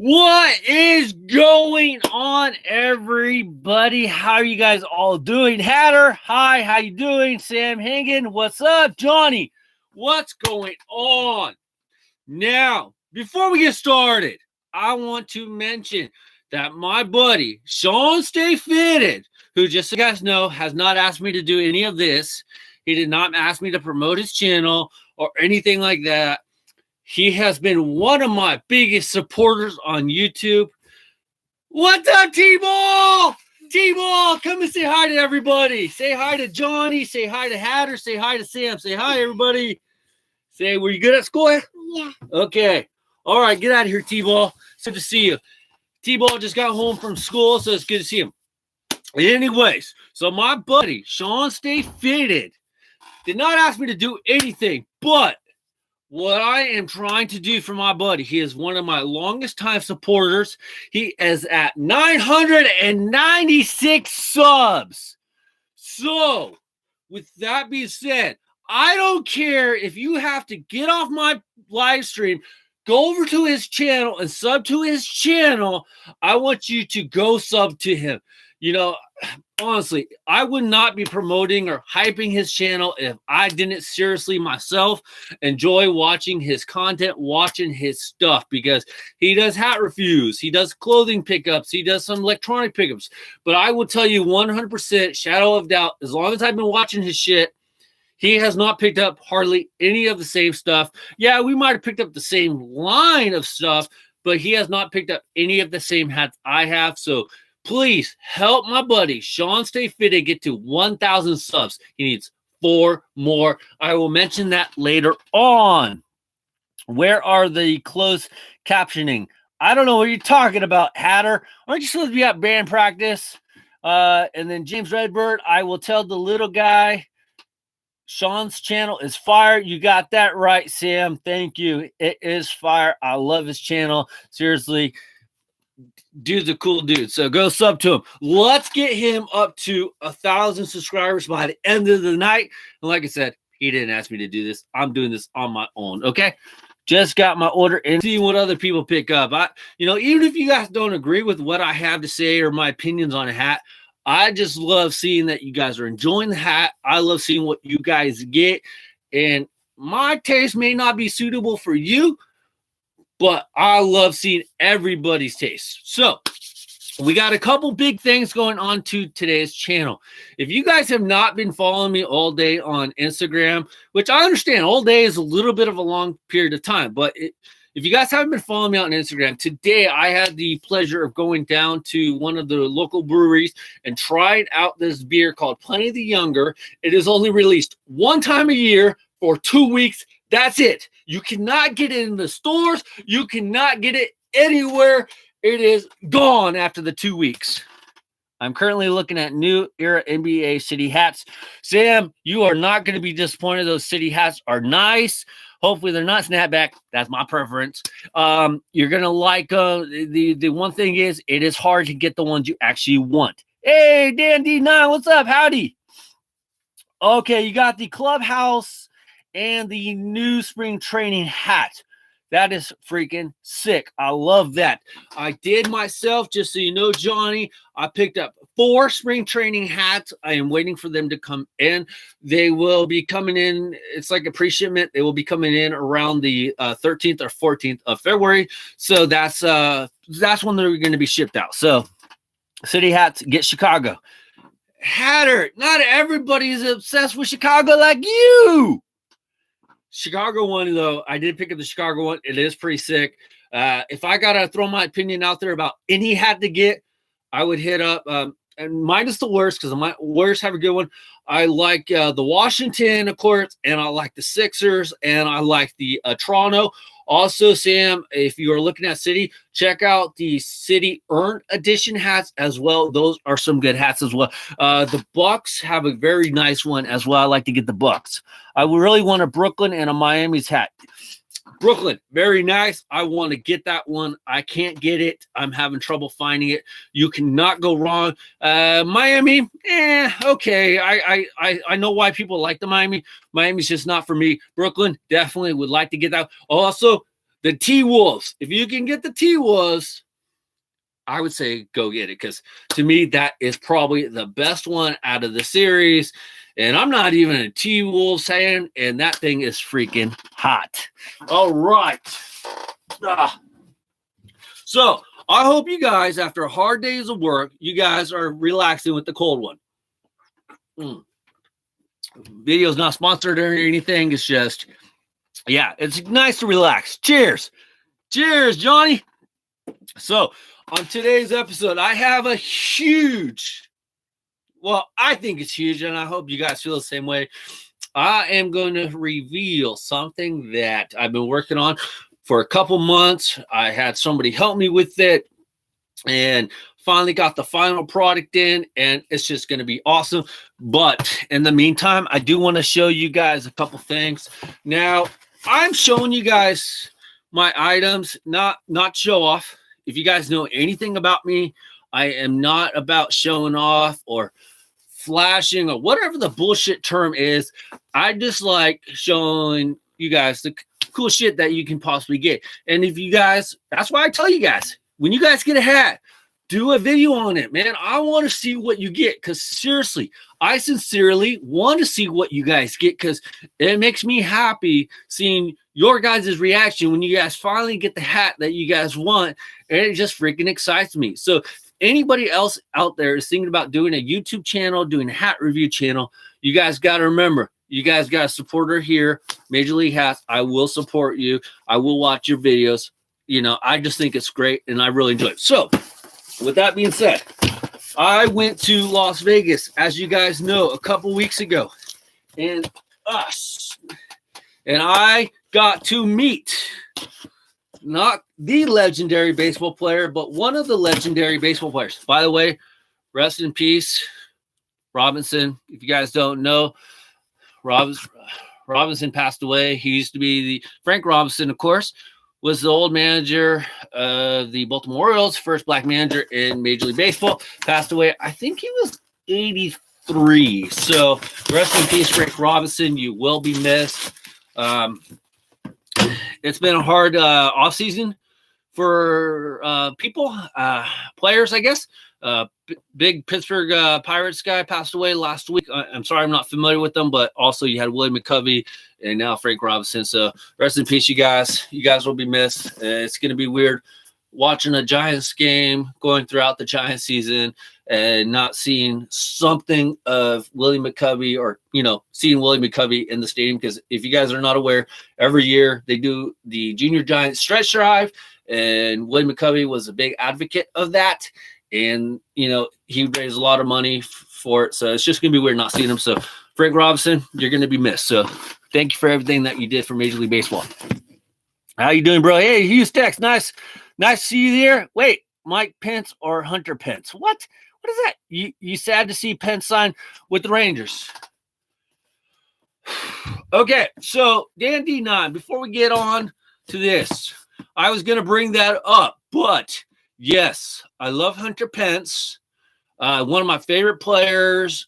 What is going on, everybody? How are you guys all doing? Hatter, hi, how you doing? Sam Hagen, what's up? Johnny, what's going on? Now, before we get started, I want to mention that my buddy, Sean Stay Fitted, who just so you guys know, has not asked me to do any of this. He did not ask me to promote his channel or anything like that. He has been one of my biggest supporters on YouTube. What's up, T-Ball? T-Ball, come and say hi to everybody. Say hi to Johnny. Say hi to Hatter. Say hi to Sam. Say hi, everybody. Say, were you good at school? Yeah. Okay. All right, get out of here, T-Ball. It's good to see you. T-Ball just got home from school, so it's good to see him. Anyways, so my buddy, Sean Stay Fitted, did not ask me to do anything, but what I am trying to do for my buddy, he is one of my longest time supporters. He is at 996 subs. So, with that being said, I don't care if you have to get off my live stream, go over to his channel and sub to his channel. I want you to go sub to him. You know, honestly, I would not be promoting or hyping his channel if I didn't seriously myself enjoy watching his content, watching his stuff, because he does hat reviews, he does clothing pickups, he does some electronic pickups. But I will tell you 100% shadow of doubt, as long as I've been watching his shit, he has not picked up hardly any of the same stuff. Yeah, we might have picked up the same line of stuff, but he has not picked up any of the same hats I have. So please help my buddy Sean Stay Fitted get to 1,000 subs. He needs 4 more. I will mention that later on. Where are the closed captioning? I don't know what you're talking about, Hatter. Aren't you supposed to be at band practice? And then James Redbird, I will tell the little guy, Sean's channel is fire. You got that right, Sam. Thank you. It is fire. I love his channel. Seriously. Dude's a cool dude, so go sub to him. Let's get him up to 1,000 subscribers by the end of the night. And like I said, he didn't ask me to do this. I'm doing this on my own, okay? Just got my order and seeing what other people pick up. Even if you guys don't agree with what I have to say or my opinions on a hat, I just love seeing that you guys are enjoying the hat. I love seeing what you guys get. And my taste may not be suitable for you, but I love seeing everybody's taste. So we got a couple big things going on to today's channel. If you guys have not been following me all day on Instagram, which I understand all day is a little bit of a long period of time, but if you guys haven't been following me on Instagram, today I had the pleasure of going down to one of the local breweries and trying out this beer called Pliny the Younger. It is only released one time a year for 2 weeks. That's it. You cannot get it in the stores. You cannot get it anywhere. It is gone after the 2 weeks. I'm currently looking at new era NBA city hats. Sam, you are not going to be disappointed. Those city hats are nice. Hopefully they're not snapback. That's my preference. You're going to like the one thing is it is hard to get the ones you actually want. Hey, Dan D9, what's up? Howdy. Okay, you got the clubhouse and the new spring training hat. That is freaking sick. I love that. I did myself, just so you know, Johnny, I picked up 4 spring training hats. I am waiting for them to come in. They will be coming in. It's like a pre-shipment. They will be coming in around the 13th or 14th of February. So that's when they're going to be shipped out. So city hats, get Chicago. Hatter, not everybody is obsessed with Chicago like you. Chicago one, though, I did pick up the Chicago one. It is pretty sick. If I got to throw my opinion out there about any hat to get, I would hit up, and mine is the worst because my worst have a good one. I like the Washington, of course, and I like the Sixers, and I like the Toronto. Also, Sam, if you are looking at City, check out the City Earned Edition hats as well. Those are some good hats as well. The Bucks have a very nice one as well. I like to get the Bucks. I would really want a Brooklyn and a Miami's hat. Brooklyn, very nice. I want to get that one. I can't get it. I'm having trouble finding it. You cannot go wrong. Miami, okay. I know why people like the Miami. Miami's just not for me. Brooklyn, definitely would like to get that. Also, The T-Wolves. If you can get the T-Wolves, I would say go get it, because to me, that is probably the best one out of the series. And I'm not even a T-Wolves fan, and that thing is freaking hot. All right. So I hope you guys, after hard days of work, you guys are relaxing with the cold one. Video's not sponsored or anything. It's just, yeah, it's nice to relax. Cheers. Cheers, Johnny. So on today's episode, I have a huge, well, I think it's huge, and I hope you guys feel the same way. I am going to reveal something that I've been working on for a couple months. I had somebody help me with it, and finally got the final product in, and it's just going to be awesome. But in the meantime, I do want to show you guys a couple things. Now, I'm showing you guys my items, not show off. If you guys know anything about me, I am not about showing off or flashing or whatever the bullshit term is. I just like showing you guys the cool shit that you can possibly get. And if you guys, that's why I tell you guys, when you guys get a hat, do a video on it, man. I want to see what you get, because seriously, I sincerely want to see what you guys get, because it makes me happy seeing your guys' reaction when you guys finally get the hat that you guys want, and it just freaking excites me. So if anybody else out there is thinking about doing a YouTube channel, doing a hat review channel, you guys got to remember, you guys got a supporter here, Major League Hats. I will support you. I will watch your videos. You know, I just think it's great, and I really enjoy it. So with that being said, I went to Las Vegas, as you guys know, a couple weeks ago, and I got to meet not the legendary baseball player, but one of the legendary baseball players. By the way, rest in peace, Robinson. If you guys don't know, Robinson passed away. He used to be the Frank Robinson, of course, was the old manager of the Baltimore Orioles, first black manager in Major League Baseball. Passed away, I think he was 83. So rest in peace, Frank Robinson. You will be missed. It's been a hard offseason for people, players, I guess. Big Pittsburgh Pirates guy passed away last week. I'm sorry, I'm not familiar with them, but also you had Willie McCovey and now Frank Robinson. So rest in peace, you guys. You guys will be missed. It's going to be weird watching a Giants game, going throughout the Giants season, and not seeing something of Willie McCovey, or, you know, seeing Willie McCovey in the stadium. Because if you guys are not aware, every year they do the Junior Giants stretch drive, and Willie McCovey was a big advocate of that. And, you know, he raised a lot of money for it. So it's just going to be weird not seeing him. So Frank Robinson, you're going to be missed. So thank you for everything that you did for Major League Baseball. How you doing, bro? Hey, Hughes Tex. Nice to see you there. Wait, Mike Pence or Hunter Pence? What is that? You sad to see Pence sign with the Rangers? Okay, so Dan D9, before we get on to this, I was going to bring that up, but yes, I love Hunter Pence. One of my favorite players.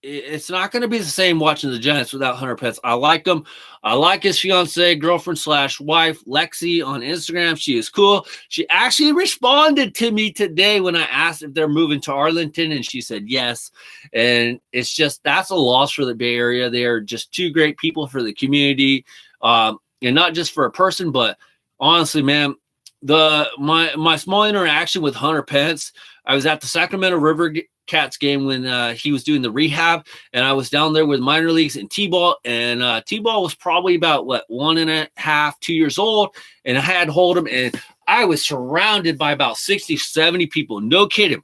It's not going to be the same watching the Giants without Hunter Pence. I like him. I like his fiance, girlfriend / wife, Lexi, on Instagram. She is cool. She actually responded to me today when I asked if they're moving to Arlington, and she said yes. And it's just, that's a loss for the Bay Area. They are just two great people for the community, and not just for a person, but honestly, man, my small interaction with Hunter Pence, I was at the Sacramento River Cats game when he was doing the rehab, and I was down there with minor leagues and T-ball, and T-ball was probably about 1.5, 2 years old, and I had hold him, and I was surrounded by about 60, 70 people. No kidding.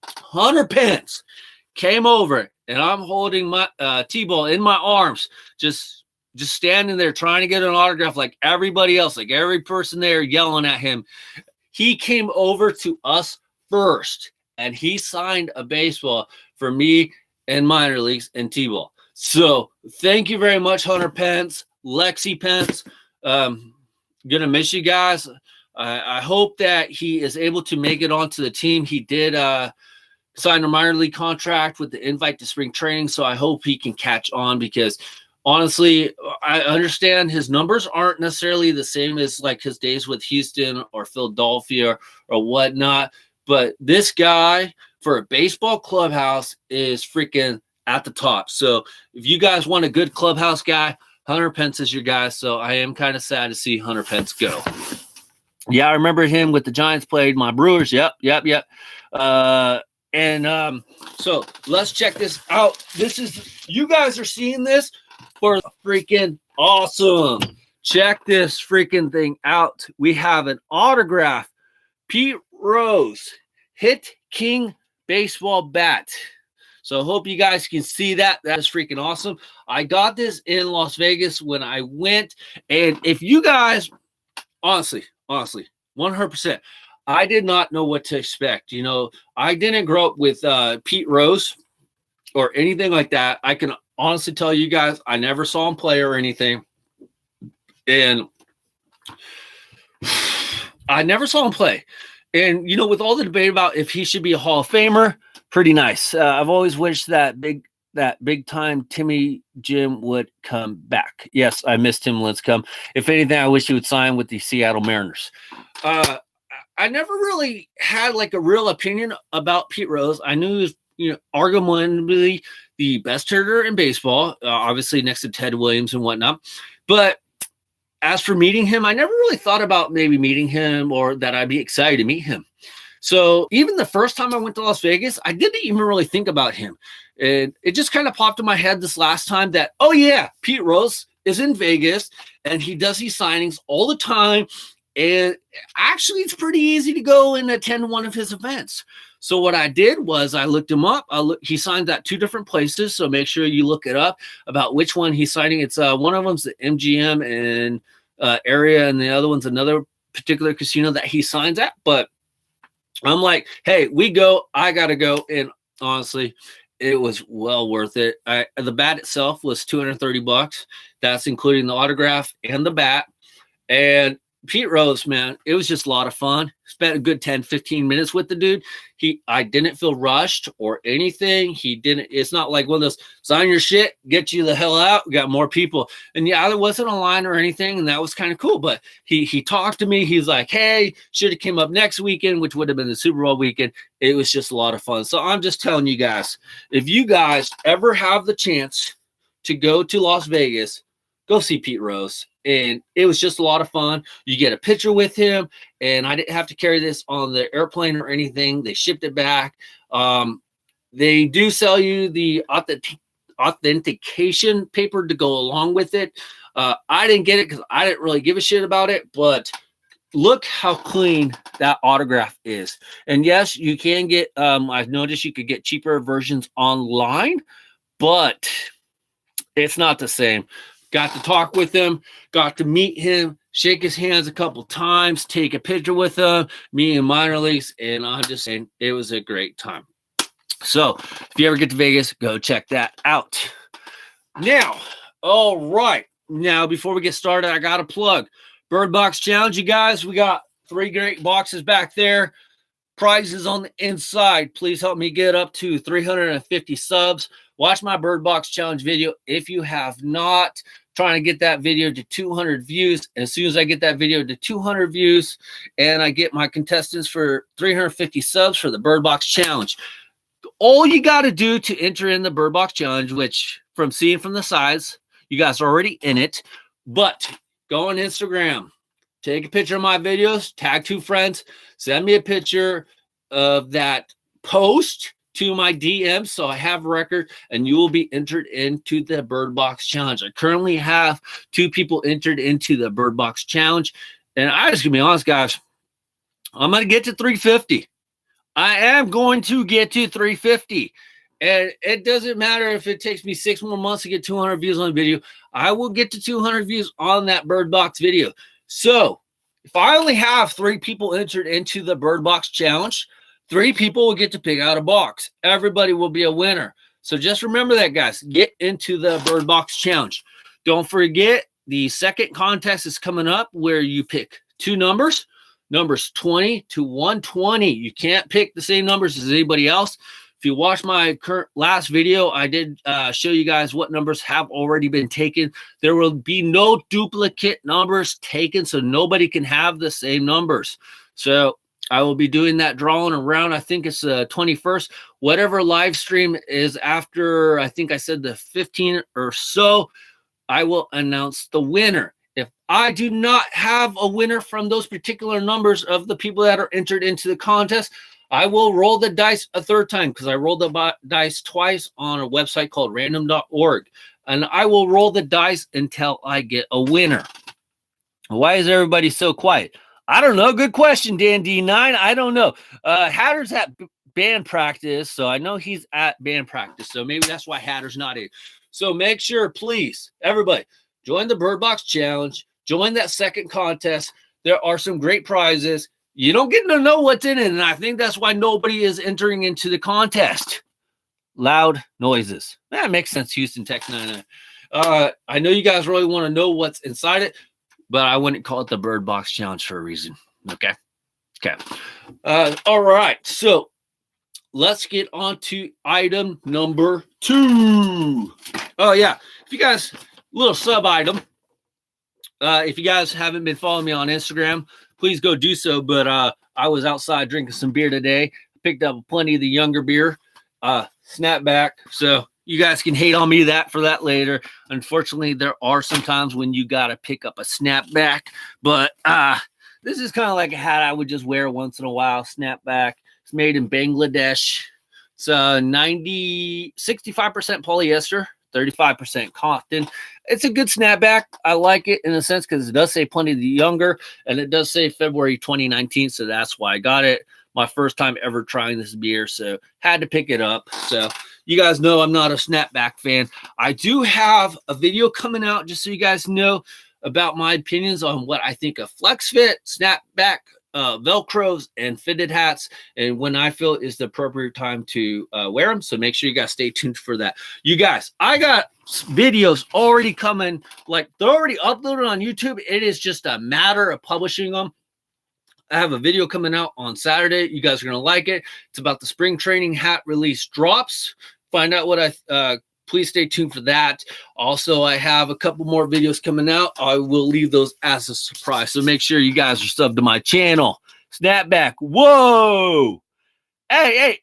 Hunter Pence came over, and I'm holding my T-ball in my arms, just standing there trying to get an autograph like everybody else, like every person there yelling at him. He came over to us first, and he signed a baseball for me in minor leagues and T-ball. So thank you very much, Hunter Pence, Lexi Pence. Gonna miss you guys. I hope that he is able to make it onto the team. He did sign a minor league contract with the invite to spring training, so I hope he can catch on, because honestly, I understand his numbers aren't necessarily the same as like his days with Houston or Philadelphia or whatnot, but this guy for a baseball clubhouse is freaking at the top. So if you guys want a good clubhouse guy, Hunter Pence is your guy. So I am kind of sad to see Hunter Pence go. Yeah, I remember him with the Giants, played my Brewers. Yep. So let's check this out. You guys are seeing this for freaking awesome. Check this freaking thing out. We have an autograph. Pete Rose, Hit King baseball bat. So I hope you guys can see that. That is freaking awesome. I got this in Las Vegas when I went. And if you guys, honestly, 100%, I did not know what to expect. You know, I didn't grow up with Pete Rose or anything like that. I can honestly tell you guys, I never saw him play or anything. And I never saw him play. And, you know, with all the debate about if he should be a Hall of Famer, pretty nice. I've always wished that big time Timmy Jim would come back. Yes, I missed Tim Lincecum. If anything, I wish he would sign with the Seattle Mariners. I never really had like a real opinion about Pete Rose. I knew he was, you know, arguably the best hitter in baseball, obviously next to Ted Williams and whatnot. But as for meeting him, I never really thought about maybe meeting him or that I'd be excited to meet him. So even the first time I went to Las Vegas, I didn't even really think about him. And it just kind of popped in my head this last time that, oh yeah, Pete Rose is in Vegas and he does these signings all the time. And actually, it's pretty easy to go and attend one of his events. So what I did was I looked him up. He signed at 2 different places. So make sure you look it up about which one he's signing. It's one of them's the MGM and area, and the other one's another particular casino that he signs at. But I'm like, hey, we go. I got to go. And honestly, it was well worth it. The bat itself was $230. That's including the autograph and the bat. And Pete Rose, man, it was just a lot of fun. Spent a good 10, 15 minutes with the dude. I didn't feel rushed or anything. It's not like one of those sign your shit, get you the hell out. We got more people. And yeah, there wasn't a line or anything, and that was kind of cool. But he talked to me. He's like, hey, should have came up next weekend, which would have been the Super Bowl weekend. It was just a lot of fun. So I'm just telling you guys, if you guys ever have the chance to go to Las Vegas, go see Pete Rose. And it was just a lot of fun. You get a picture with him, and I didn't have to carry this on the airplane or anything. They shipped it back. They do sell you the authentication paper to go along with it. I didn't get it because I didn't really give a shit about it, but look how clean that autograph is. And yes, you can get, I've noticed you could get cheaper versions online, but it's not the same. Got to talk with him, got to meet him, shake his hands a couple times, take a picture with him, me in minor leagues, and I'm just saying it was a great time. So if you ever get to Vegas, go check that out. Now, all right. Now, before we get started, I got a plug. Bird Box Challenge, you guys. We got 3 great boxes back there. Prizes on the inside. Please help me get up to 350 subs. Watch my Bird Box Challenge video if you have not. Trying to get that video to 200 views. And as soon as I get that video to 200 views and I get my contestants for 350 subs for the Bird Box Challenge, all you got to do to enter in the Bird Box Challenge, which from seeing from the sides, you guys are already in it, but go on Instagram, take a picture of my videos, tag 2 friends, send me a picture of that post to my DM so I have a record, and you will be entered into the Bird Box Challenge. I currently have 2 people entered into the Bird Box Challenge, and I just gonna be honest, guys, I'm gonna get to 350. I am going to get to 350, and it doesn't matter if it takes me 6 more months to get 200 views on the video. I will get to 200 views on that Bird Box video. So if I only have 3 people entered into the Bird Box Challenge, 3 people will get to pick out a box. Everybody will be a winner. So just remember that, guys. Get into the Bird Box Challenge. Don't forget, the second contest is coming up where you pick 2 numbers 20 to 120. You can't pick the same numbers as anybody else. If you watch my last video, I did show you guys what numbers have already been taken. There will be no duplicate numbers taken, so nobody can have the same numbers. So I will be doing that drawing around, I think it's the 21st. Whatever live stream is after, I think I said the 15th or so, I will announce the winner. If I do not have a winner from those particular numbers of the people that are entered into the contest, I will roll the dice a third time, because I rolled the dice twice on a website called random.org. And I will roll the dice until I get a winner. Why is everybody so quiet? I don't know. Good question, Dan D9. I don't know. Hatter's at band practice, so I know he's at band practice. So maybe that's why Hatter's not in. So make sure, please, everybody, join the Bird Box Challenge. Join that second contest. There are some great prizes. You don't get to know what's in it, and I think that's why nobody is entering into the contest. Loud noises. That makes sense, Houston, Text 99. I know you guys really want to know what's inside it, but I wouldn't call it the Bird Box Challenge for a reason. Okay. All right. So let's get on to item number 2. Oh, yeah. If you guys, little sub item. If you guys haven't been following me on Instagram, please go do so. But I was outside drinking some beer today. Picked up plenty of the younger beer. Snapback. So you guys can hate on me for that later. Unfortunately, there are some times when you got to pick up a snapback. But this is kind of like a hat I would just wear once in a while. Snapback. It's made in Bangladesh. It's 65% polyester, 35% cotton. It's a good snapback. I like it in a sense because it does say plenty of the younger, and it does say February 2019. So that's why I got it. My first time ever trying this beer, so had to pick it up. So you guys know I'm not a snapback fan. I do have a video coming out, just so you guys know, about my opinions on what I think of flex fit, snapback, Velcros, and fitted hats, and when I feel is the appropriate time to wear them. So make sure you guys stay tuned for that. You guys, I got videos already coming. Like, they're already uploaded on YouTube. It is just a matter of publishing them. I have a video coming out on Saturday. You guys are going to like it. It's about the spring training hat release drops. Find out what please stay tuned for that. Also, I have a couple more videos coming out. I will leave those as a surprise. So make sure you guys are subbed to my channel. Snapback. Whoa. Hey.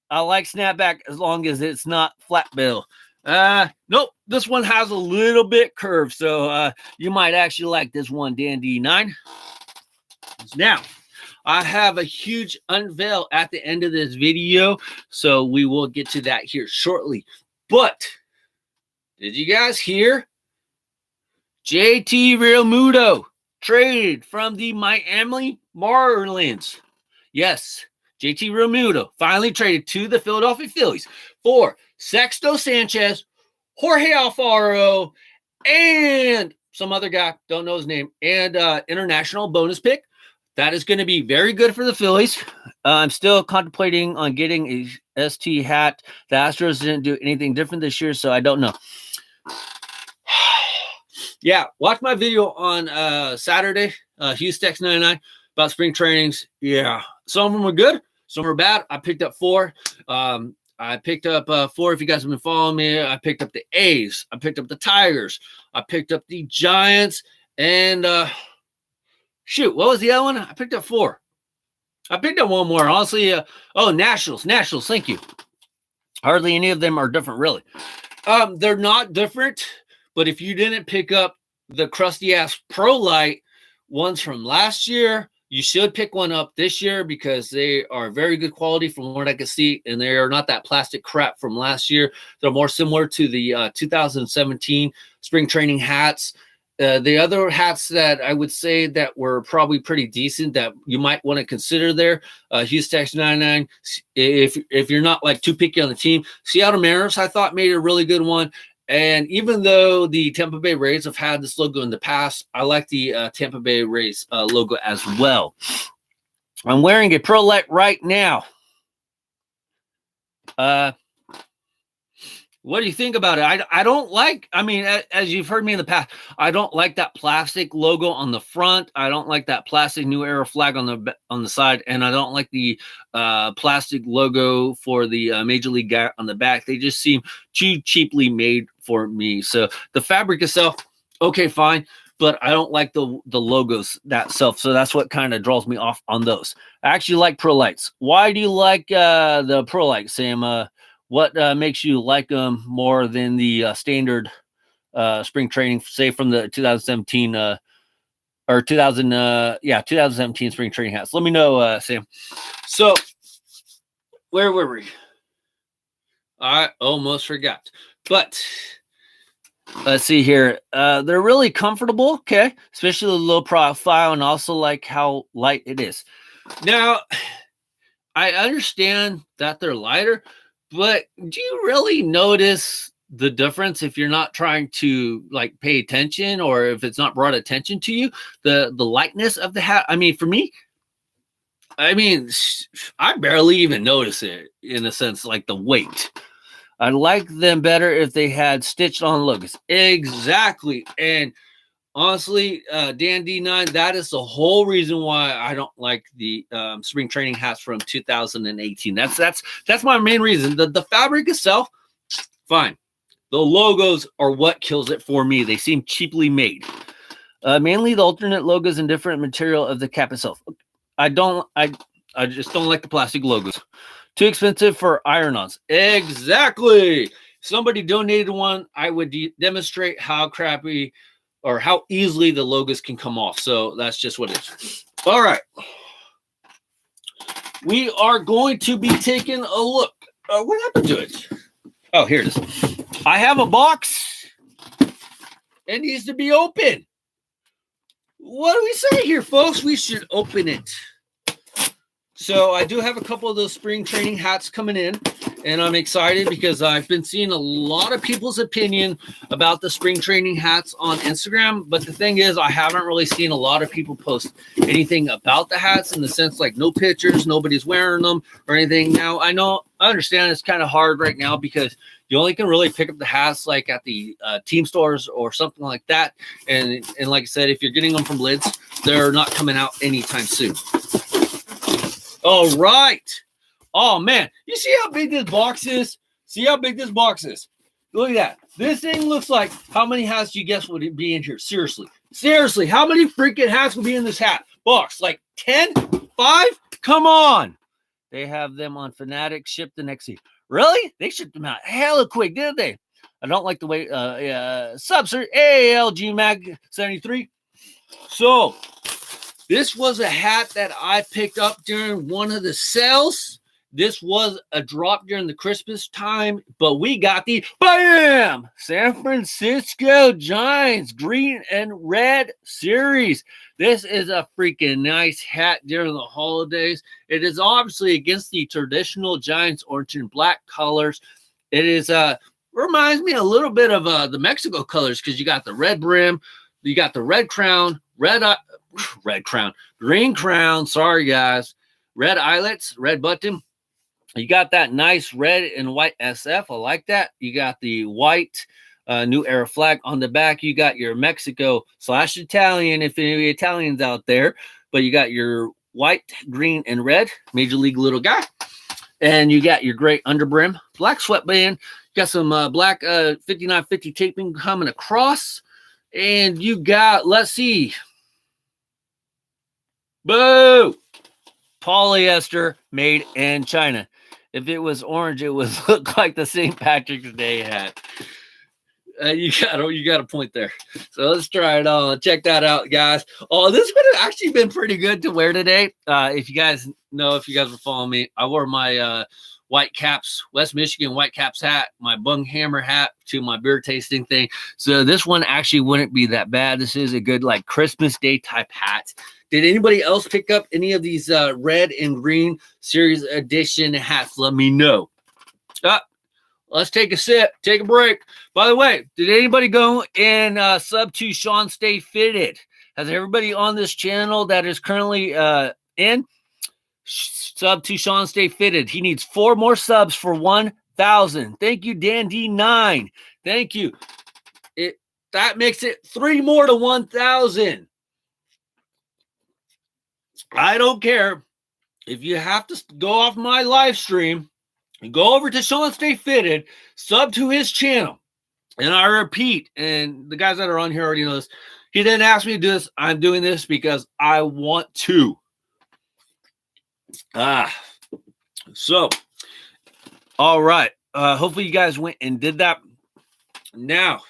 I like snapback as long as it's not flat bill. Nope. This one has a little bit curved. So you might actually like this one, Dan D9. Now, I have a huge unveil at the end of this video, so we will get to that here shortly. But did you guys hear? JT Realmuto traded from the Miami Marlins. Yes, JT Realmuto finally traded to the Philadelphia Phillies for Sexto Sanchez, Jorge Alfaro, and some other guy, don't know his name, and international bonus pick. That is going to be very good for the Phillies. I'm still contemplating on getting a ST hat. The Astros didn't do anything different this year, so I don't know. Yeah, watch my video on Saturday, Houston Text 99, about spring trainings. Yeah, some of them were good, some were bad. I picked up 4. I picked up 4 if you guys have been following me. I picked up the A's. I picked up the Tigers. I picked up the Giants. And shoot, what was the other one? I picked up 4. I picked up one more. Honestly, Nationals. Nationals, thank you. Hardly any of them are different, really. They're not different, but if you didn't pick up the crusty-ass Pro Light ones from last year, you should pick one up this year because they are very good quality from what I can see, and they are not that plastic crap from last year. They're more similar to the 2017 spring training hats. The other hats that I would say that were probably pretty decent that you might want to consider there, Houston Text 99, if you're not like too picky on the team. Seattle Mariners, I thought, made a really good one. And even though the Tampa Bay Rays have had this logo in the past, I like the Tampa Bay Rays logo as well. I'm wearing a Pro Light right now. What do you think about it? I don't like, I mean, as you've heard me in the past, I don't like that plastic logo on the front. I don't like that plastic New Era flag on the side, and I don't like the plastic logo for the Major League guy on the back. They just seem too cheaply made for me. So the fabric itself, okay, fine, but I don't like the logos that self. So that's what kind of draws me off on those. I actually like Pro Lights. Why do you like the Pro Lights, Sam? What makes you like them more than the standard spring training, say from the 2017 or 2017 spring training hats? Let me know, Sam. So where were we? I almost forgot, but let's see here. They're really comfortable, okay, especially the low profile, and also like how light it is. Now, I understand that they're lighter, but do you really notice the difference if you're not trying to like pay attention, or if it's not brought attention to you, the lightness of the hat? I mean, for me, I barely even notice it in a sense, like the weight. I'd like them better if they had stitched on logos. Exactly. And honestly, Dan D9, that is the whole reason why I don't like the spring training hats from 2018. That's my main reason. The fabric itself, fine. The logos are what kills it for me. They seem cheaply made. Mainly the alternate logos and different material of the cap itself. I just don't like the plastic logos. Too expensive for iron-ons. Exactly. Somebody donated one. I would demonstrate how crappy or how easily the logos can come off. So that's just what it is. All right. We are going to be taking a look. What happened to it? Oh, here it is. I have a box. It needs to be open. What do we say here, folks? We should open it. So I do have a couple of those spring training hats coming in, and I'm excited because I've been seeing a lot of people's opinion about the spring training hats on Instagram. But the thing is, I haven't really seen a lot of people post anything about the hats, in the sense like no pictures, nobody's wearing them or anything. Now, I understand it's kind of hard right now because you only can really pick up the hats like at the team stores or something like that. And like I said, if you're getting them from lids, they're not coming out anytime soon. All right. Oh, man. You see how big this box is? See how big this box is? Look at that. This thing looks like, how many hats do you guess would it be in here? Seriously. Seriously. How many freaking hats would be in this hat box? Like 10? 5? Come on. They have them on Fanatic, shipped the next week. Really? They shipped them out hella quick, didn't they? I don't like the way Subsert ALG Mag 73. So this was a hat that I picked up during one of the sales. This was a drop during the Christmas time, but we got the BAM! San Francisco Giants green and red series. This is a freaking nice hat during the holidays. It is obviously against the traditional Giants orange and black colors. It is reminds me a little bit of the Mexico colors, because you got the red brim, you got the red crown, green crown, sorry guys, red eyelets, red button. You got that nice red and white SF. I like that. You got the white New Era flag on the back. You got your Mexico / Italian, if any Italians out there, but you got your white, green, and red Major League little guy. And you got your gray underbrim, black sweatband. You got some black 5950 taping coming across. And you got, let's see, boo! Polyester made in China. If it was orange, it would look like the St. Patrick's Day hat. You got a point there. So let's try it on. Check that out, guys. Oh, this would have actually been pretty good to wear today. If you guys were following me, I wore my Whitecaps, West Michigan Whitecaps hat, my Bung Hammer hat to my beer tasting thing. So this one actually wouldn't be that bad. This is a good like Christmas Day type hat. Did anybody else pick up any of these red and green series edition hats? Let me know. Let's take a sip, take a break. By the way, did anybody go and sub to Sean Stay Fitted? Has everybody on this channel that is currently in sub to Sean Stay Fitted? He needs 4 more subs for 1 1,000. Thank you, Dan D9. Thank you. That makes it 3 more to 1,000. I don't care if you have to go off my live stream and go over to Sean Stay Fitted, sub to his channel. And I repeat, and the guys that are on here already know this, he didn't ask me to do this. I'm doing this because I want to. So, all right. Hopefully you guys went and did that. Now,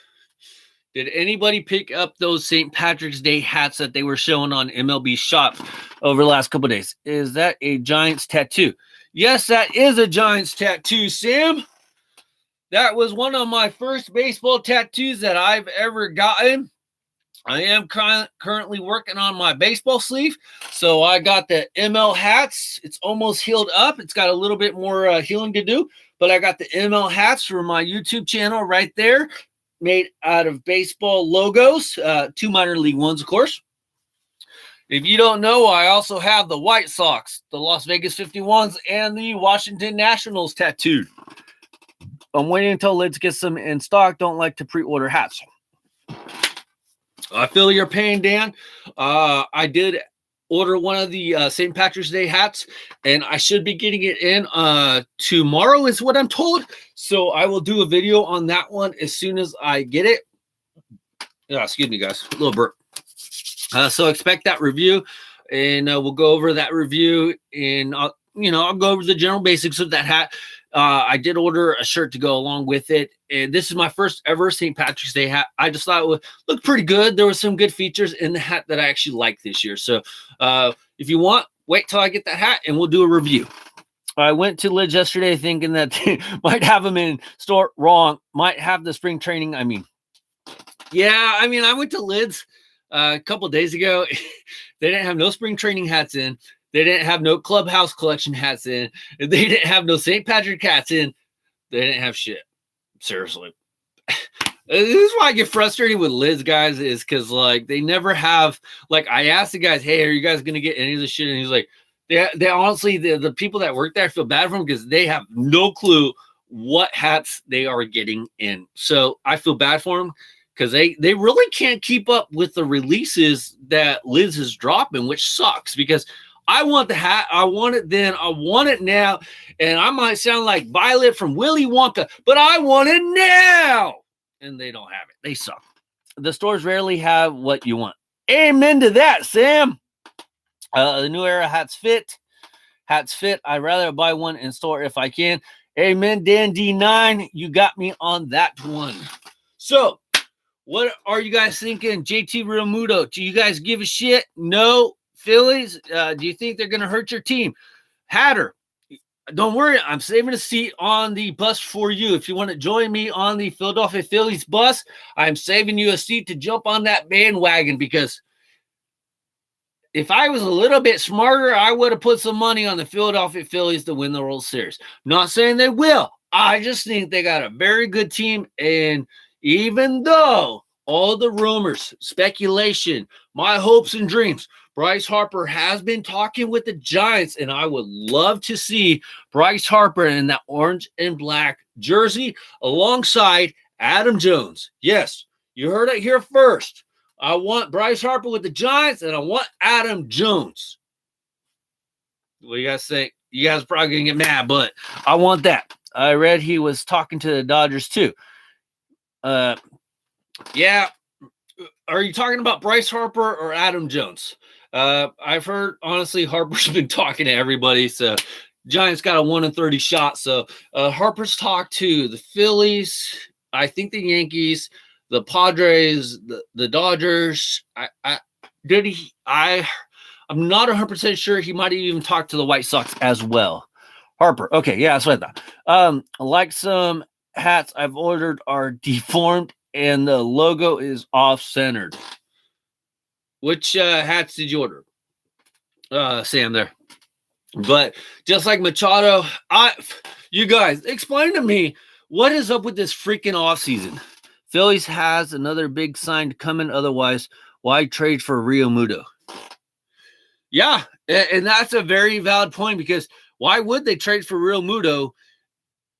did anybody pick up those St. Patrick's Day hats that they were showing on MLB Shop over the last couple of days? Is that a Giants tattoo? Yes, that is a Giants tattoo, Sam. That was one of my first baseball tattoos that I've ever gotten. I am currently working on my baseball sleeve. So I got the ML Hatz. It's almost healed up. It's got a little bit more healing to do. But I got the ML Hatz for my YouTube channel right there. Made out of baseball logos. 2 minor league ones, of course. If you don't know, I also have the White Sox, the Las Vegas 51s, and the Washington Nationals tattooed. I'm waiting until Lids gets them in stock. Don't like to pre-order hats. I feel your pain, Dan. I did order one of the St. Patrick's Day hats, and I should be getting it in tomorrow is what I'm told. So I will do a video on that one as soon as I get it. Excuse me, guys. A little burp. So expect that review, and we'll go over that review, and I'll go over the general basics of that hat. I did order a shirt to go along with it, and this is my first ever St. Patrick's Day hat. I just thought it would look pretty good. There were some good features in the hat that I actually like this year. So if you want, wait till I get that hat, and we'll do a review. I went to Lids yesterday thinking that they might have them in store. Wrong. Might have the spring training. I went to Lids a couple days ago. They didn't have no spring training hats in. They didn't have no clubhouse collection hats in. They didn't have no St. Patrick hats in. They didn't have shit. Seriously. This is why I get frustrated with Lids, guys, is because, they never have, I asked the guys, hey, are you guys going to get any of this shit? And he's like, they honestly, the people that work there feel bad for them because they have no clue what hats they are getting in. So I feel bad for them because they really can't keep up with the releases that Lids is dropping, which sucks because I want the hat. I want it then. I want it now. And I might sound like Violet from Willy Wonka, but I want it now. And they don't have it. They suck. The stores rarely have what you want. Amen to that, Sam. The new era hats fit. Hats fit. I'd rather buy one in store if I can. Amen, Dan D9. You got me on that one. So, what are you guys thinking? JT Realmuto, do you guys give a shit? No. Phillies, do you think they're going to hurt your team? Hatter, don't worry. I'm saving a seat on the bus for you. If you want to join me on the Philadelphia Phillies bus, I'm saving you a seat to jump on that bandwagon because if I was a little bit smarter, I would have put some money on the Philadelphia Phillies to win the World Series. Not saying they will. I just think they got a very good team, and even though all the rumors, speculation, my hopes and dreams, Bryce Harper has been talking with the Giants, and I would love to see Bryce Harper in that orange and black jersey alongside Adam Jones. Yes, you heard it here first. I want Bryce Harper with the Giants, and I want Adam Jones. What do you guys think? You guys are probably going to get mad, but I want that. I read he was talking to the Dodgers too. Yeah. Are you talking about Bryce Harper or Adam Jones? I've heard, honestly, Harper's been talking to everybody, so Giants got a 1-30 shot. So Harper's talked to the Phillies, I think the Yankees, the Padres, the Dodgers. I'm not 100% sure. He might have even talked to the White Sox as well. Harper. Okay, yeah, that's what I thought. Like some hats I've ordered are deformed and the logo is off-centered. Which hats did you order? Sam there. But just like Machado, you guys, explain to me what is up with this freaking offseason. Phillies has another big sign coming. Otherwise, why trade for Realmuto? Yeah, and that's a very valid point because why would they trade for Realmuto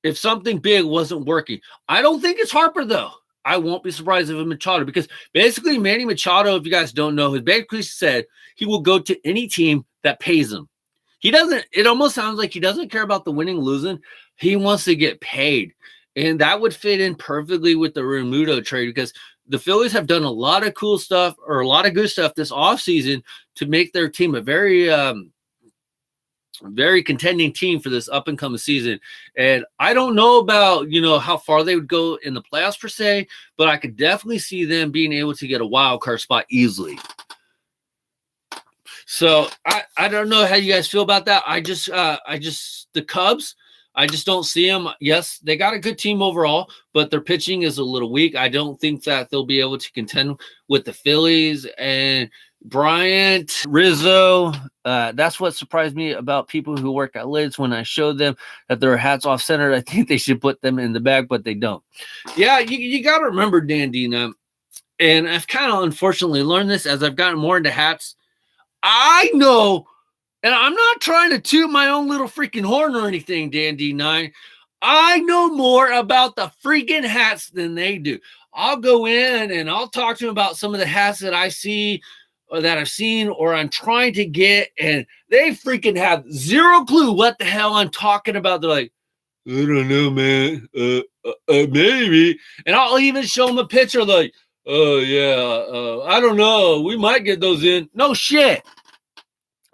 if something big wasn't working. I don't think it's Harper, though. I won't be surprised if it's Machado, because basically Manny Machado, if you guys don't know, has basically said he will go to any team that pays him. He doesn't, it almost sounds like he doesn't care about the winning, losing. He wants to get paid. And that would fit in perfectly with the Remuto trade, because the Phillies have done a lot of cool stuff, or a lot of good stuff this offseason to make their team a very contending team for this up and coming season. And I don't know about, how far they would go in the playoffs per se, but I could definitely see them being able to get a wild card spot easily. So I don't know how you guys feel about that. The Cubs, I just don't see them. Yes, they got a good team overall, but their pitching is a little weak. I don't think that they'll be able to contend with the Phillies. And Bryant, Rizzo, that's what surprised me about people who work at Lids. When I showed them that they're hats off centered, I think they should put them in the bag, but they don't. Yeah, you got to remember, Dan Dina, and I've kind of unfortunately learned this as I've gotten more into hats. I know, and I'm not trying to toot my own little freaking horn or anything, Dan D9. I know more about the freaking hats than they do. I'll go in and I'll talk to them about some of the hats that I see, or that I've seen, or I'm trying to get, and they freaking have zero clue what the hell I'm talking about. They're like, I don't know, man. Maybe. And I'll even show them a picture like, oh, yeah, I don't know. We might get those in. No shit.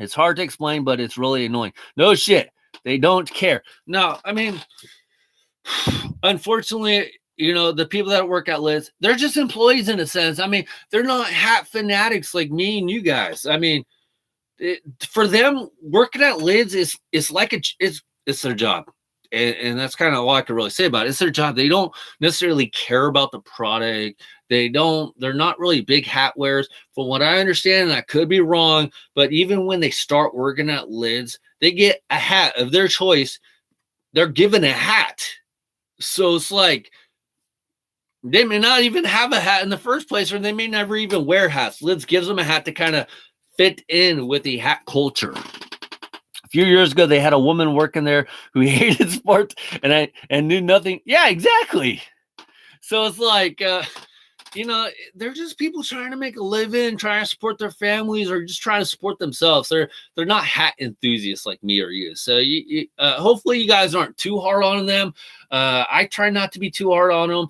It's hard to explain, but it's really annoying. No shit. They don't care. No, I mean, unfortunately, the people that work at Lids, they're just employees in a sense. I mean, they're not hat fanatics like me and you guys. I mean, for them, working at Lids is like it's their job. And that's kind of all I can really say about it. It's their job. They don't necessarily care about the product. They're not really big hat wearers. From what I understand, and I could be wrong, but even when they start working at Lids, they get a hat of their choice. They're given a hat. So it's like, they may not even have a hat in the first place, or they may never even wear hats. Lids gives them a hat to kind of fit in with the hat culture. A few years ago, they had a woman working there who hated sports and knew nothing. Yeah, exactly. So it's like, they're just people trying to make a living, trying to support their families, or just trying to support themselves. They're not hat enthusiasts like me or you. So hopefully you guys aren't too hard on them. I try not to be too hard on them.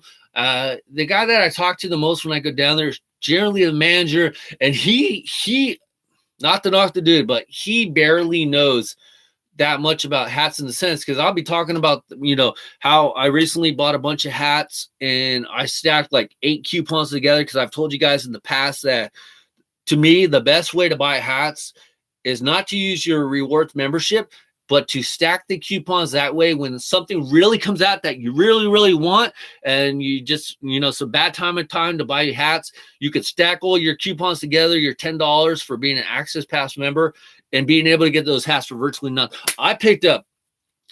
The guy that I talk to the most when I go down there is generally the manager, and he not to knock the dude, but he barely knows that much about hats in the sense, because I'll be talking about, how I recently bought a bunch of hats and I stacked like 8 coupons together, because I've told you guys in the past that to me, the best way to buy hats is not to use your rewards membership, but to stack the coupons. That way, when something really comes out that you really, really want, and you just, it's a bad time to buy hats, you could stack all your coupons together, your $10 for being an Access Pass member, and being able to get those hats for virtually nothing. I picked up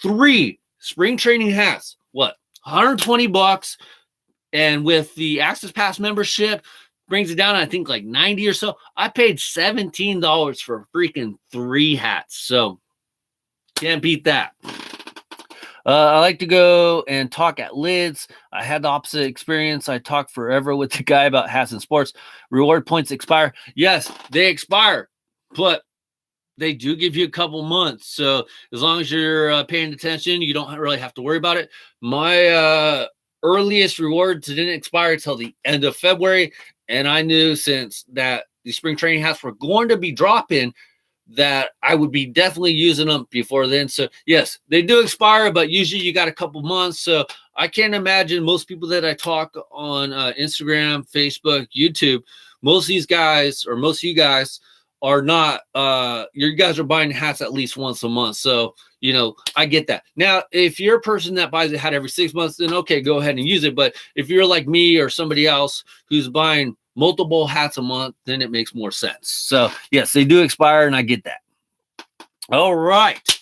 3 spring training hats, $120, and with the Access Pass membership, brings it down, I think, like 90 or so. I paid $17 for freaking 3 hats. So can't beat that. I like to go and talk at Lids. I had the opposite experience. I talked forever with the guy about hats and sports. Reward points expire. Yes, they expire, but they do give you a couple months. So as long as you're paying attention, you don't really have to worry about it. My earliest rewards didn't expire until the end of February. And I knew, since that the spring training hats were going to be dropping, that I would be definitely using them before then. So yes, they do expire, but usually you got a couple months. So I can't imagine most people that I talk on Instagram, Facebook, YouTube, most of these guys, or most of you guys, are not, you guys are buying hats at least once a month. So, I get that. Now, if you're a person that buys a hat every 6 months, then okay, go ahead and use it. But if you're like me or somebody else who's buying multiple hats a month, then it makes more sense. So yes, they do expire, and I get that. All right.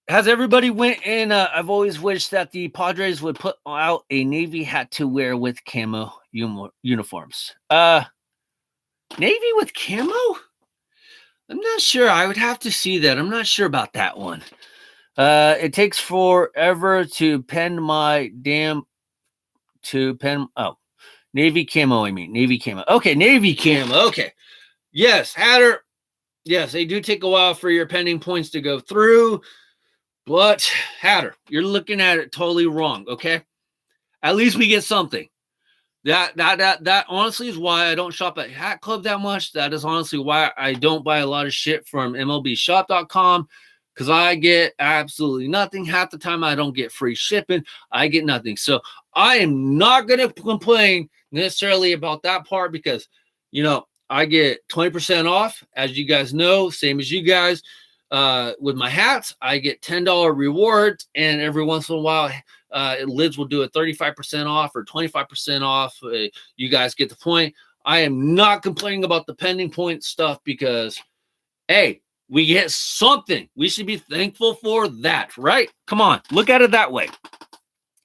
Has everybody went in? I've always wished that the Padres would put out a Navy hat to wear with camo uniforms. Navy with camo? I'm not sure. I would have to see that. I'm not sure about that one. It takes forever to pen my Navy camo, I mean. Navy camo. Okay, Navy camo. Okay. Yes, Hatter. Yes, they do take a while for your pending points to go through. But, Hatter, you're looking at it totally wrong, okay? At least we get something. That honestly is why I don't shop at Hat Club that much. That is honestly why I don't buy a lot of shit from MLBshop.com, because I get absolutely nothing. Half the time I don't get free shipping. I get nothing. So I am not going to complain necessarily about that part, because, you know, I get 20% off, as you guys know, same as you guys. With my hats, I get $10 rewards, and every once in a while, Lids will do a 35% off or 25% off. You guys get the point. I am not complaining about the pending point stuff, because, hey, we get something. We should be thankful for that, right? Come on, look at it that way.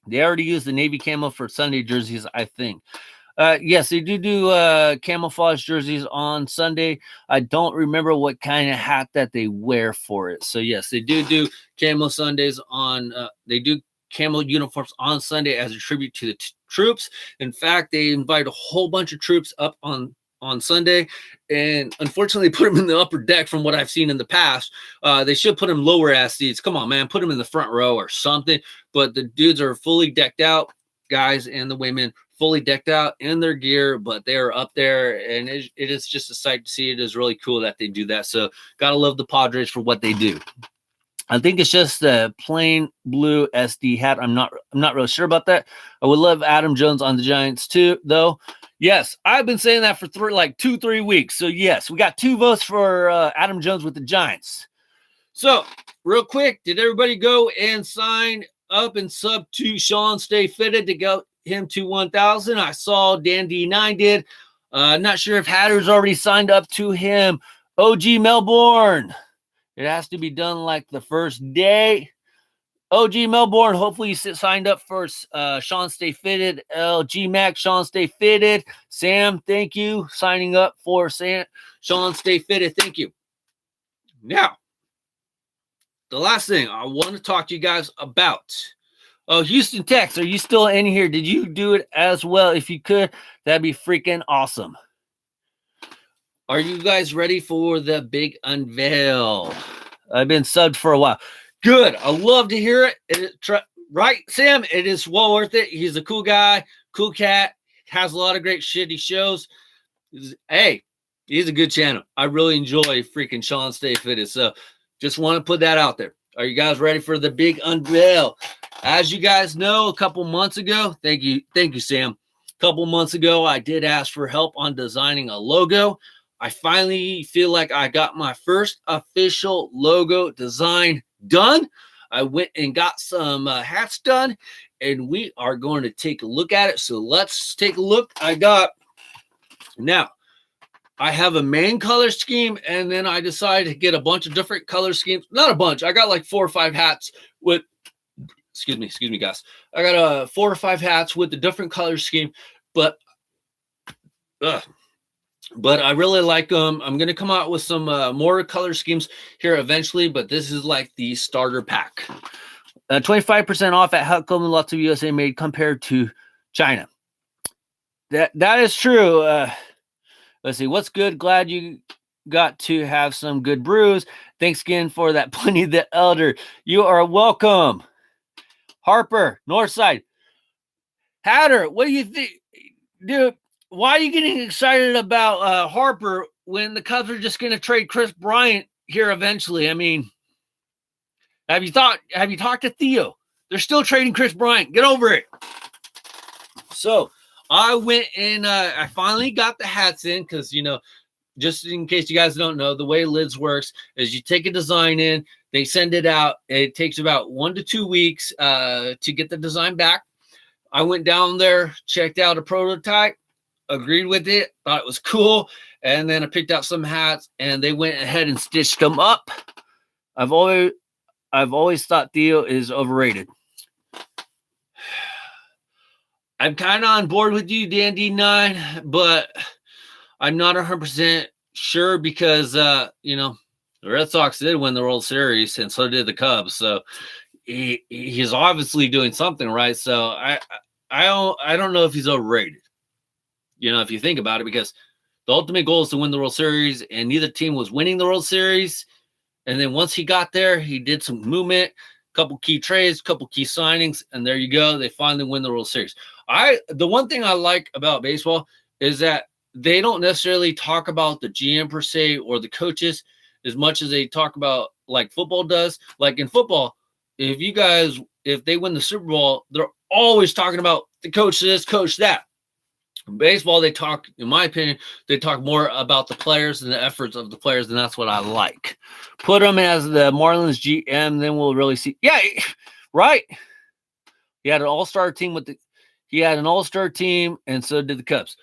They already used the Navy camo for Sunday jerseys, I think. Yes, they do camouflage jerseys on Sunday. I don't remember what kind of hat that they wear for it. So yes, they do camo Sundays on. They do camo uniforms on Sunday as a tribute to the troops. In fact, they invite a whole bunch of troops up on Sunday, and unfortunately put them in the upper deck. From what I've seen in the past, they should put them lower ass seats. Come on, man, put them in the front row or something. But the dudes are fully decked out, guys and the women, fully decked out in their gear, but they're up there, and it is just a sight to see. It is really cool that they do that. So gotta love the Padres for what they do. I think it's just a plain blue SD hat. I'm not really sure about that. I would love Adam Jones on the Giants too, though. Yes, I've been saying that for 2-3 weeks. So yes, we got 2 votes for Adam Jones with the Giants. So real quick, did everybody go and sign up and sub to Sean Stay Fitted to go him to 1,000? I saw Dan D9 did. Not sure if Hatter's already signed up to him. OG Melbourne. It has to be done like the first day. OG Melbourne, hopefully you signed up for Sean Stay Fitted. LG Mac, Sean Stay Fitted. Sam, thank you. Signing up for Sean Stay Fitted. Thank you. Now, the last thing I want to talk to you guys about. Oh, Houston Tex, are you still in here? Did you do it as well? If you could, that'd be freaking awesome. Are you guys ready for the big unveil? I've been subbed for a while. Good. I love to hear it. Right, Sam? It is well worth it. He's a cool guy, cool cat, has a lot of great shit he shows. Hey, he's a good channel. I really enjoy freaking Sean Stay Fitted. So just want to put that out there. Are you guys ready for the big unveil? As you guys know, a couple months ago, thank you, Sam. A couple months ago, I did ask for help on designing a logo. I finally feel like I got my first official logo design done. I went and got some hats done, and we are going to take a look at it. So let's take a look. Now, I have a main color scheme, and then I decided to get a bunch of different color schemes. Not a bunch. I got like 4 or 5 hats with, excuse me, guys. I got 4 or 5 hats with the different color scheme, but I really like them. I'm going to come out with some more color schemes here eventually, but this is like the starter pack. 25% off at Hatz Club, lots of USA made compared to China. That is true. Let's see. What's good? Glad you got to have some good brews. Thanks again for that, Pliny the Elder. You are welcome. Harper, Northside. Hatter, what do you think? Dude, why are you getting excited about Harper when the Cubs are just going to trade Chris Bryant here eventually? I mean, have you talked to Theo? They're still trading Chris Bryant. Get over it. So I went and I finally got the hats in because, you know, just in case you guys don't know, the way Lids works is you take a design in, they send it out. It takes about 1 to 2 weeks to get the design back. I went down there, checked out a prototype, agreed with it, thought it was cool, and then I picked out some hats, and they went ahead and stitched them up. I've always thought Theo is overrated. I'm kind of on board with you, Dan D9, but I'm not 100% sure because, you know, The Red Sox did win the World Series, and so did the Cubs. So he's obviously doing something right. So I don't know if he's overrated. If you think about it, because the ultimate goal is to win the World Series, and neither team was winning the World Series. And then once he got there, he did some movement, couple key trades, couple key signings, and there you go. They finally win the World Series. The one thing I like about baseball is that they don't necessarily talk about the GM per se or the coaches as much as they talk about like football does. Like in football, if they win the Super Bowl, they're always talking about the coach this, coach that. In baseball, they talk, in my opinion, they talk more about the players and the efforts of the players, and that's what I like. Put him as the Marlins GM, then we'll really see. Yeah, right. He had an all-star team and so did the Cubs.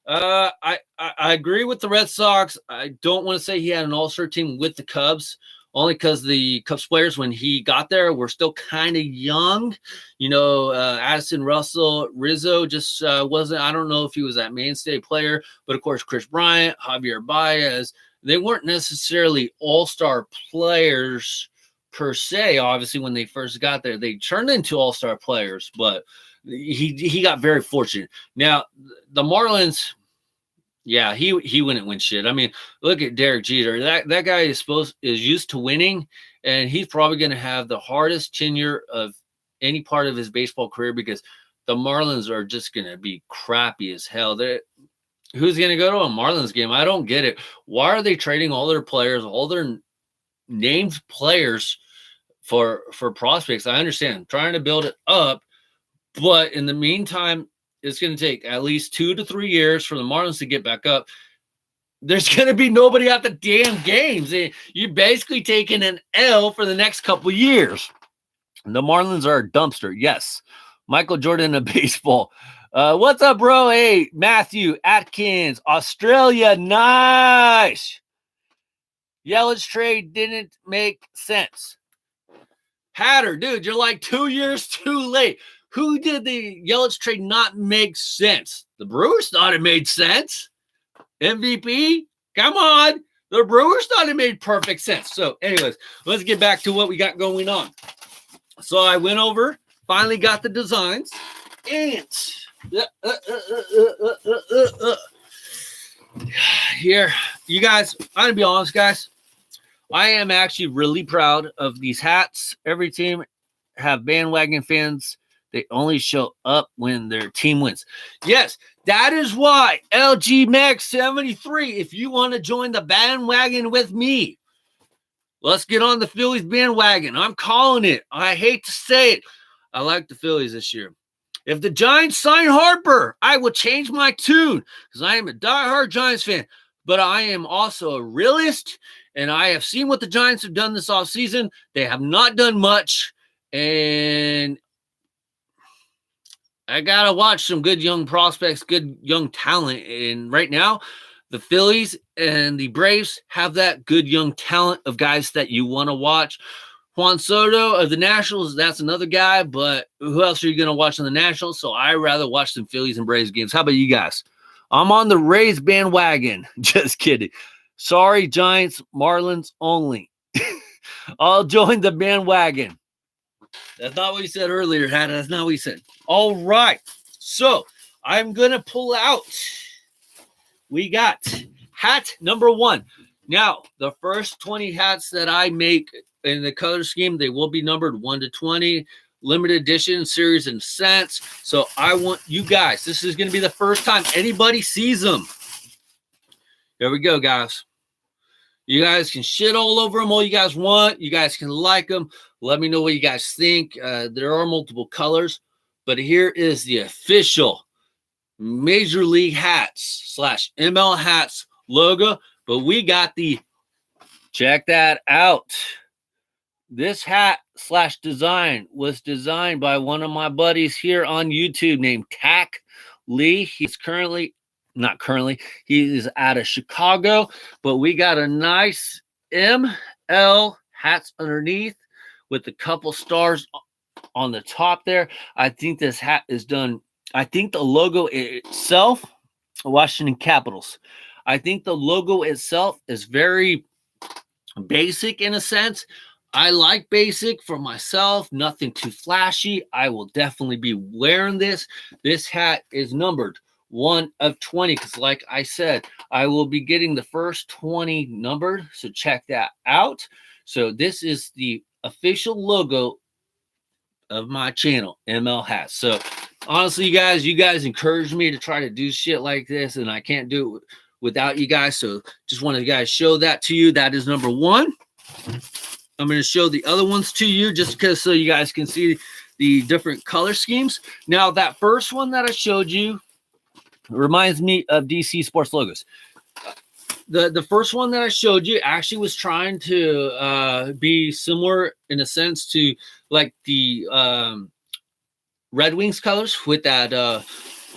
I agree with the Red Sox. I don't want to say he had an all-star team with the Cubs, only because the Cubs players, when he got there, were still kind of young. Addison Russell, Rizzo just wasn't, I don't know if he was that mainstay player, but of course, Chris Bryant, Javier Baez, they weren't necessarily all-star players per se. Obviously, when they first got there, they turned into all-star players, but he got very fortunate. Now, the Marlins, yeah, he wouldn't win shit. I mean, look at Derek Jeter. That guy is used to winning, and he's probably going to have the hardest tenure of any part of his baseball career because the Marlins are just going to be crappy as hell. Who's going to go to a Marlins game? I don't get it. Why are they trading all their players, all their named players for prospects? I understand trying to build it up, but in the meantime, it's going to take at least 2 to 3 years for the Marlins to get back up. There's going to be nobody at the damn games. You're basically taking an L for the next couple years. The Marlins are a dumpster. Yes. Michael Jordan of baseball. What's up, bro? Hey, Matthew Atkins, Australia. Nice. Yelich trade didn't make sense. Hatter, dude, you're like 2 years too late. Who did the Yelich trade not make sense? The Brewers thought it made sense. MVP? Come on. The Brewers thought it made perfect sense. So, anyways, let's get back to what we got going on. So, I went over, finally got the designs, and here, you guys, I'm going to be honest, guys. I am actually really proud of these hats. Every team have bandwagon fans. They only show up when their team wins. Yes, that is why LG Max 73, if you want to join the bandwagon with me, let's get on the Phillies bandwagon. I'm calling it. I hate to say it. I like the Phillies this year. If the Giants sign Harper, I will change my tune because I am a diehard Giants fan. But I am also a realist, and I have seen what the Giants have done this offseason. They have not done much, and I got to watch some good young prospects, good young talent. And right now, the Phillies and the Braves have that good young talent of guys that you want to watch. Juan Soto of the Nationals, that's another guy, but who else are you going to watch on the Nationals? So I rather watch some Phillies and Braves games. How about you guys? I'm on the Rays bandwagon. Just kidding. Sorry, Giants, Marlins only. I'll join the bandwagon. That's not what he said earlier, Hannah. That's not what he said. All right. So I'm going to pull out. We got hat number 1. Now, the first 20 hats that I make in the color scheme, they will be numbered 1 to 20. Limited edition, series and cents. So I want you guys, this is going to be the first time anybody sees them. Here we go, guys. You guys can shit all over them all you guys want. You guys can like them. Let me know what you guys think. There are multiple colors, but here is the official Major League Hats / ML Hats logo. But we got check that out. This hat / design was designed by one of my buddies here on YouTube named Tack Lee. He's he is out of Chicago, but we got a nice ML hats underneath with a couple stars on the top there. I think this hat is done. I think the logo itself, Washington Capitals. I think the logo itself is very basic in a sense. I like basic for myself, nothing too flashy. I will definitely be wearing this. This hat is numbered 1 of 20 because, like I said, I will be getting the first 20 numbered. So check that out. So this is the official logo of my channel, ML Hatz. So honestly, you guys encourage me to try to do shit like this, and I can't do it without you guys. So just wanted to guys show that to you. That is number 1. I'm going to show the other ones to you just because so you guys can see the different color schemes. Now, that first one that I showed you reminds me of DC Sports logos. The first one that I showed you actually was trying to be similar in a sense to like the Red Wings colors with that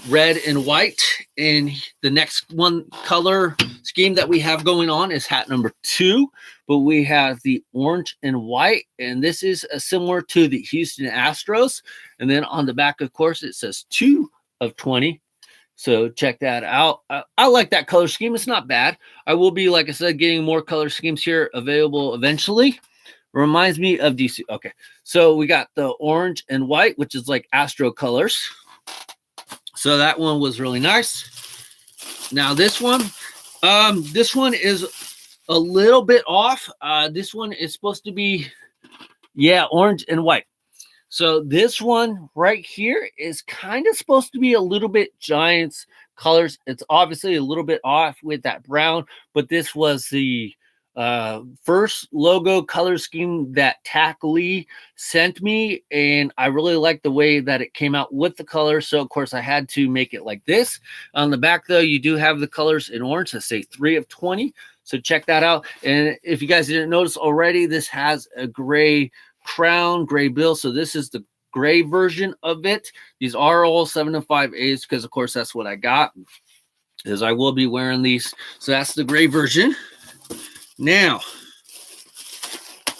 red and white. And the next one color scheme that we have going on is hat number 2, but we have the orange and white, and this is similar to the Houston Astros. And then on the back, of course, it says 2 of 20. So check that out. I like that color scheme. It's not bad. I will be, like I said, getting more color schemes here available eventually. Reminds me of DC. Okay, so we got the orange and white, which is like Astro colors. So that one was really nice. Now this one is a little bit off. This one is supposed to be, yeah, orange and white. So this one right here is kind of supposed to be a little bit Giants colors. It's obviously a little bit off with that brown, but this was the first logo color scheme that Tack Lee sent me, and I really like the way that it came out with the colors. So of course I had to make it like this. On the back though, you do have the colors in orange. I say 3 of 20. So check that out. And if you guys didn't notice already, this has a gray crown, gray bill. So this is the gray version of it. These are all 7 5/8 because of course that's what I got, as I will be wearing these. So that's the gray version. Now,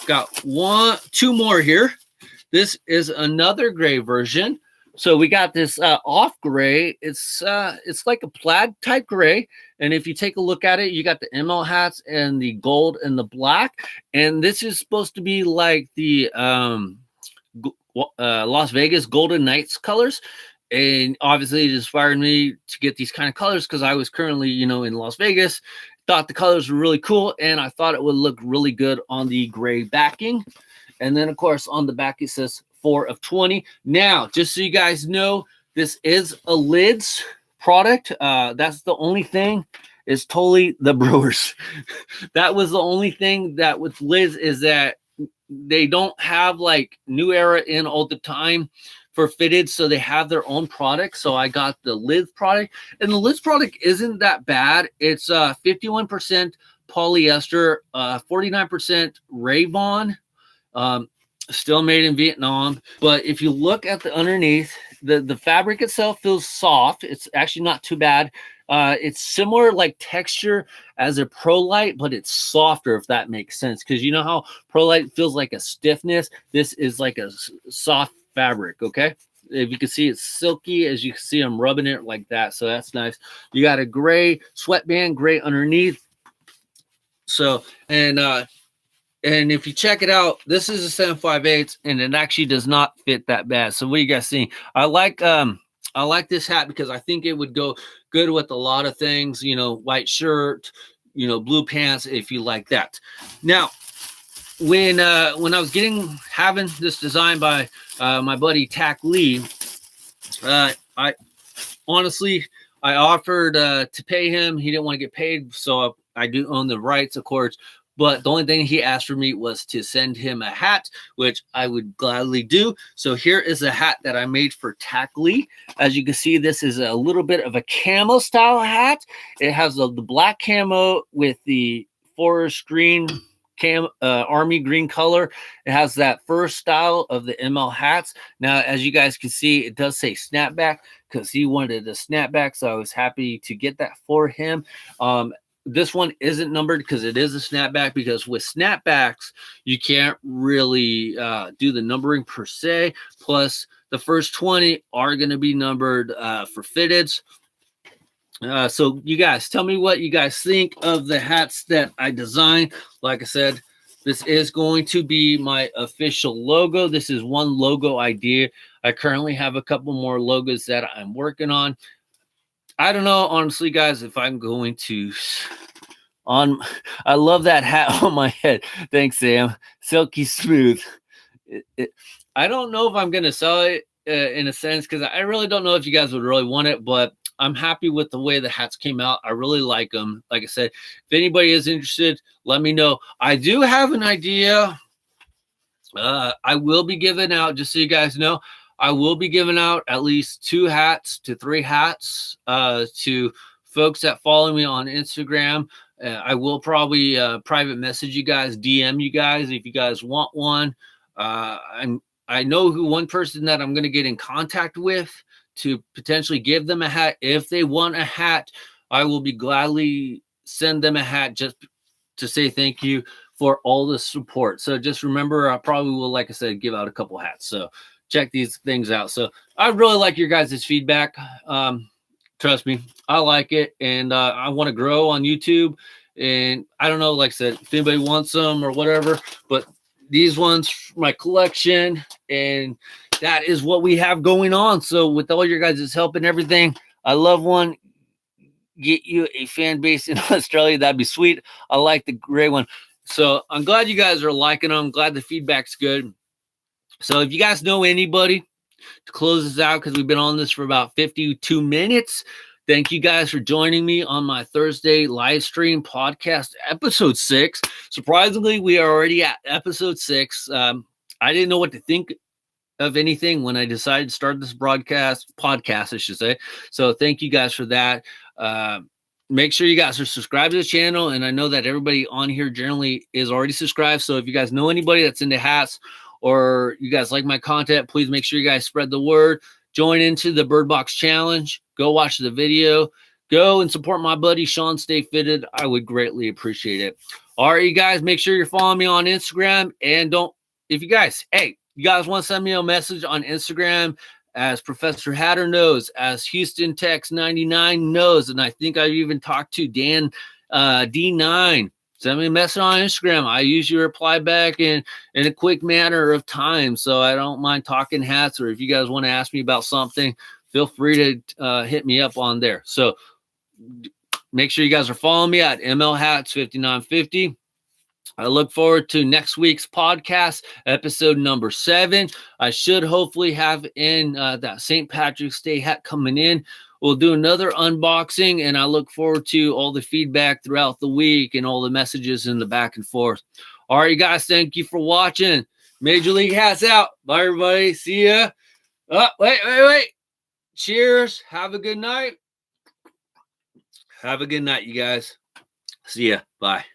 got 2 more here. This is another gray version. So we got this off gray. It's like a plaid type gray. And if you take a look at it, you got the ML hats and the gold and the black. And this is supposed to be like the Las Vegas Golden Knights colors. And obviously it inspired me to get these kind of colors because I was currently, in Las Vegas. Thought the colors were really cool, and I thought it would look really good on the gray backing. And then, of course, on the back, it says 4 of 20. Now, just so you guys know, this is a Lids product. That's the only thing is totally the Brewers. That was the only thing that with Lids is that they don't have, like, New Era in all the time for fitted, so they have their own product. So I got the Lids product, and the Lids product isn't that bad. It's 51% polyester, 49% Rayon, still made in Vietnam. But if you look at the underneath, the fabric itself feels soft. It's actually not too bad. It's similar like texture as a ProLite, but it's softer, if that makes sense. Because you know how ProLite feels like a stiffness? This is like a soft fabric, okay? If you can see, it's silky. As you can see, I'm rubbing it like that, so that's nice. You got a gray sweatband, gray underneath. So, and if you check it out, this is a 7 5/8, and it actually does not fit that bad. So what are you guys seeing? I like this hat because I think it would go good with a lot of things, white shirt, blue pants, if you like that. Now, when I was having this design by my buddy Tack Lee, I honestly offered to pay him. He didn't want to get paid, so I do own the rights, of course. But the only thing he asked for me was to send him a hat, which I would gladly do. So here is a hat that I made for Tack Lee. As you can see, this is a little bit of a camo style hat. It has the black camo with the forest green army green color. It has that first style of the ML hats. Now, as you guys can see, it does say snapback because he wanted a snapback, so I was happy to get that for him. This one isn't numbered because it is a snapback, because with snapbacks, you can't really do the numbering per se. Plus, the first 20 are going to be numbered for fitteds. So you guys tell me what you guys think of the hats that I designed. Like I said, this is going to be my official logo. This is one logo idea. I currently have a couple more logos that I'm working on. I don't know, honestly, guys, if I'm going to on. I love that hat on my head. Thanks, Sam. Silky smooth. I don't know if I'm going to sell it in a sense because I really don't know if you guys would really want it, but I'm happy with the way the hats came out. I really like them. Like I said, if anybody is interested, let me know. I do have an idea. I will be giving out, just so you guys know, I will be giving out at least 2 hats to 3 hats to folks that follow me on Instagram. I will probably private message you guys, DM you guys if you guys want one. I know who one person that I'm going to get in contact with to potentially give them a hat. If they want a hat, I will be gladly send them a hat just to say thank you for all the support. So just remember, I probably will, like I said, give out a couple hats. So check these things out. So I really like your guys' feedback. Trust me, I like it. And I want to grow on YouTube. And I don't know, like I said, if anybody wants them or whatever, but these ones, my collection, and that is what we have going on. So with all your guys' help and everything, I love one. Get you a fan base in Australia. That'd be sweet. I like the gray one. So I'm glad you guys are liking them. I'm glad the feedback's good. So if you guys know anybody to close this out, because we've been on this for about 52 minutes. Thank you guys for joining me on my Thursday live stream podcast, episode 6. Surprisingly, we are already at episode 6. I didn't know what to think of anything when I decided to start this podcast, I should say. So thank you guys for that. Make sure you guys are subscribed to the channel. And I know that everybody on here generally is already subscribed. So if you guys know anybody that's into hats or you guys like my content, please make sure you guys spread the word. Join into the Bird Box Challenge. Go watch the video. Go and support my buddy Sean Stay Fitted. I would greatly appreciate it. All right, you guys, make sure you're following me on Instagram. And if you guys want to send me a message on Instagram, as Professor Hatter knows, as Houston Tex 99 knows, and I think I've even talked to Dan D9. Send me a message on Instagram. I usually reply back in a quick manner of time, so I don't mind talking hats. Or if you guys want to ask me about something, feel free to hit me up on there. So make sure you guys are following me at ML Hatz 5950. I look forward to next week's podcast, episode number 7. I should hopefully have in that St. Patrick's Day hat coming in. We'll do another unboxing, and I look forward to all the feedback throughout the week and all the messages in the back and forth. All right, you guys, thank you for watching. Major League Hats out. Bye, everybody. See ya. Oh, wait. Cheers. Have a good night. Have a good night, you guys. See ya. Bye.